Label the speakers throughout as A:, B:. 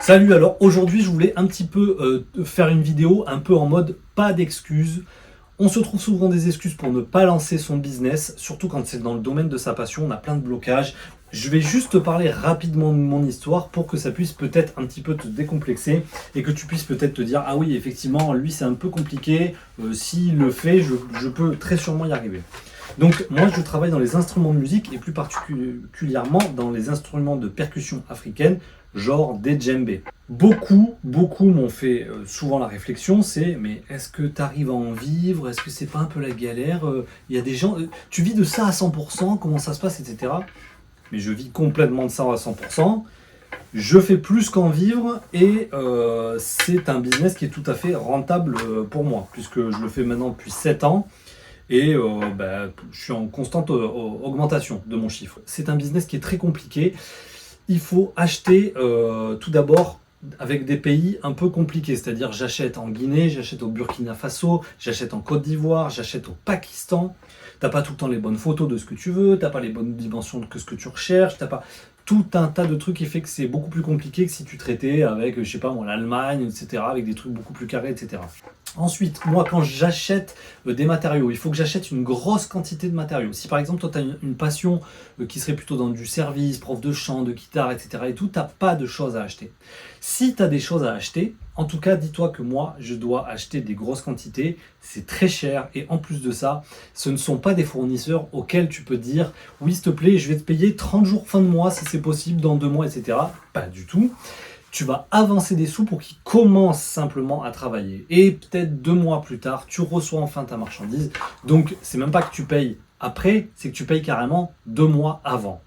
A: Salut, alors aujourd'hui je voulais un petit peu faire une vidéo un peu en mode pas d'excuses. On se trouve souvent des excuses pour ne pas lancer son business, surtout quand c'est dans le domaine de sa passion, on a plein de blocages. Je vais juste te parler rapidement de mon histoire pour que ça puisse peut-être un petit peu te décomplexer et que tu puisses peut-être te dire ah oui effectivement lui c'est un peu compliqué, s'il le fait je peux très sûrement y arriver. Donc moi je travaille dans les instruments de musique et plus particulièrement dans les instruments de percussion africaine, genre des djembés. Beaucoup m'ont fait souvent la réflexion, c'est mais est-ce que tu arrives à en vivre? Est-ce que c'est pas un peu la galère? Il y a des gens, tu vis de ça à 100%, comment ça se passe, etc. Mais je vis complètement de ça à 100%. Je fais plus qu'en vivre et c'est un business qui est tout à fait rentable pour moi, puisque je le fais maintenant depuis 7 ans. Et je suis en constante augmentation de mon chiffre. C'est un business qui est très compliqué. Il faut acheter tout d'abord avec des pays un peu compliqués. C'est-à-dire j'achète en Guinée, j'achète au Burkina Faso, j'achète en Côte d'Ivoire, j'achète au Pakistan. T'as pas tout le temps les bonnes photos de ce que tu veux, t'as pas les bonnes dimensions que ce que tu recherches, t'as pas tout un tas de trucs qui fait que c'est beaucoup plus compliqué que si tu traitais avec, je sais pas moi, l'Allemagne, etc., avec des trucs beaucoup plus carrés, etc. Ensuite, moi, quand j'achète des matériaux, il faut que j'achète une grosse quantité de matériaux. Si par exemple, toi, tu as une passion qui serait plutôt dans du service, prof de chant, de guitare, etc., et tout, tu n'as pas de choses à acheter. Si tu as des choses à acheter, en tout cas, dis-toi que moi, je dois acheter des grosses quantités. C'est très cher. Et en plus de ça, ce ne sont pas des fournisseurs auxquels tu peux dire « Oui, s'il te plaît, je vais te payer 30 jours fin de mois, si c'est possible, dans 2 mois, etc. » Pas du tout. Tu vas avancer des sous pour qu'ils commencent simplement à travailler. Et peut-être 2 mois plus tard, tu reçois enfin ta marchandise. Donc, c'est même pas que tu payes après, c'est que tu payes carrément 2 mois avant.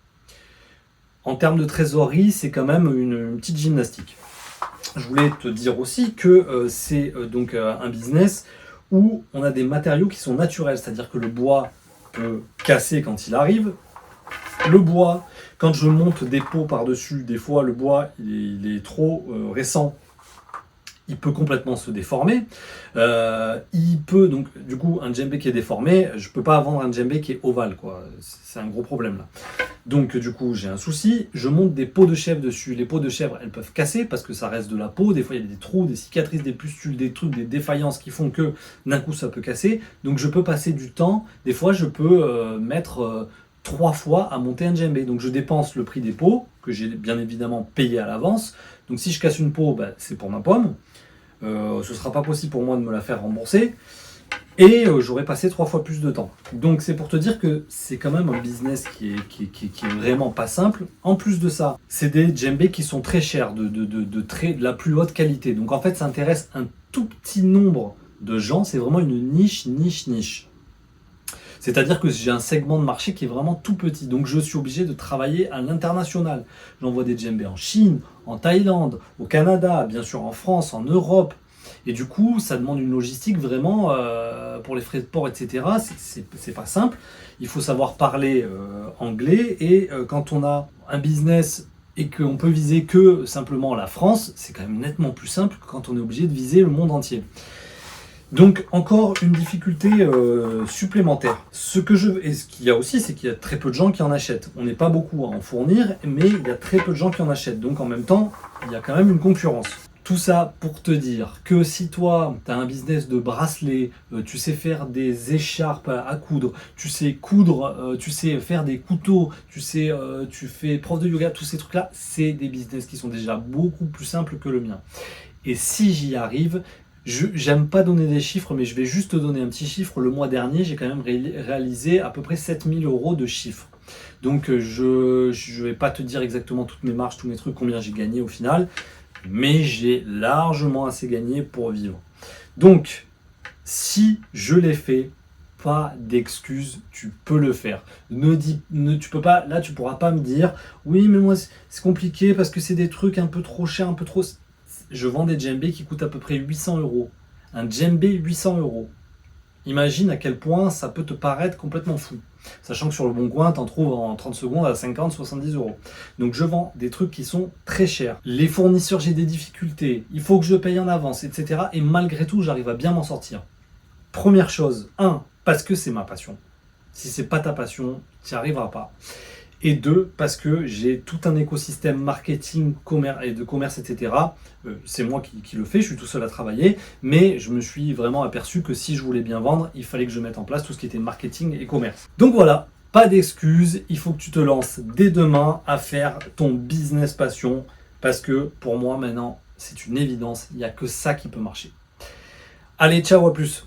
A: En termes de trésorerie, c'est quand même une petite gymnastique. Je voulais te dire aussi que c'est donc un business où on a des matériaux qui sont naturels, c'est-à-dire que le bois peut casser quand il arrive. Le bois, quand je monte des pots par-dessus, des fois le bois il est trop récent, il peut complètement se déformer. Il peut donc, du coup, un djembé qui est déformé, je ne peux pas vendre un djembé qui est ovale, quoi. C'est un gros problème là. Donc du coup j'ai un souci, je monte des peaux de chèvre dessus. Les peaux de chèvre elles peuvent casser parce que ça reste de la peau, des fois il y a des trous, des cicatrices, des pustules, des trucs, des défaillances qui font que d'un coup ça peut casser. Donc je peux passer du temps, des fois je peux mettre 3 fois à monter un djembé. Donc je dépense le prix des peaux, que j'ai bien évidemment payé à l'avance. Donc si je casse une peau, c'est pour ma pomme. Ce ne sera pas possible pour moi de me la faire rembourser. Et j'aurais passé 3 fois plus de temps. Donc c'est pour te dire que c'est quand même un business qui est vraiment pas simple. En plus de ça, c'est des djembés qui sont très chers, de la plus haute qualité. Donc en fait, ça intéresse un tout petit nombre de gens. C'est vraiment une niche. C'est-à-dire que j'ai un segment de marché qui est vraiment tout petit. Donc je suis obligé de travailler à l'international. J'envoie des djembés en Chine, en Thaïlande, au Canada, bien sûr en France, en Europe. Et du coup, ça demande une logistique vraiment pour les frais de port, etc. C'est pas simple. Il faut savoir parler anglais. Et quand on a un business et qu'on peut viser que simplement la France, c'est quand même nettement plus simple que quand on est obligé de viser le monde entier. Donc encore une difficulté supplémentaire. Et ce qu'il y a aussi, c'est qu'il y a très peu de gens qui en achètent. On n'est pas beaucoup à en fournir, mais il y a très peu de gens qui en achètent. Donc en même temps, il y a quand même une concurrence. Tout ça pour te dire que si toi, tu as un business de bracelets, tu sais faire des écharpes à coudre, tu sais coudre, tu sais faire des couteaux, tu fais prof de yoga, tous ces trucs-là, c'est des business qui sont déjà beaucoup plus simples que le mien. Et si j'y arrive, j'aime pas donner des chiffres, mais je vais juste te donner un petit chiffre. Le mois dernier, j'ai quand même réalisé à peu près 7000 € de chiffre. Donc je vais pas te dire exactement toutes mes marges, tous mes trucs, combien j'ai gagné au final, mais j'ai largement assez gagné pour vivre. Donc, si je l'ai fait, pas d'excuses, tu peux le faire. Tu peux pas, là tu pourras pas me dire, oui mais moi c'est compliqué parce que c'est des trucs un peu trop chers, un peu trop... Je vends des djembés qui coûtent à peu près 800 €. Un djembé 800 €. Imagine à quel point ça peut te paraître complètement fou. Sachant que sur le Bon Coin, t'en trouves en 30 secondes à 50, 70 €. Donc je vends des trucs qui sont très chers. Les fournisseurs, j'ai des difficultés. Il faut que je paye en avance, etc. Et malgré tout, j'arrive à bien m'en sortir. Première chose, parce que c'est ma passion. Si c'est pas ta passion, tu n'y arriveras pas. Et deux, parce que j'ai tout un écosystème marketing et de commerce, etc. C'est moi qui le fais, je suis tout seul à travailler, mais je me suis vraiment aperçu que si je voulais bien vendre, il fallait que je mette en place tout ce qui était marketing et commerce. Donc voilà, pas d'excuses, il faut que tu te lances dès demain à faire ton business passion, parce que pour moi maintenant, c'est une évidence, il n'y a que ça qui peut marcher. Allez, ciao, à plus.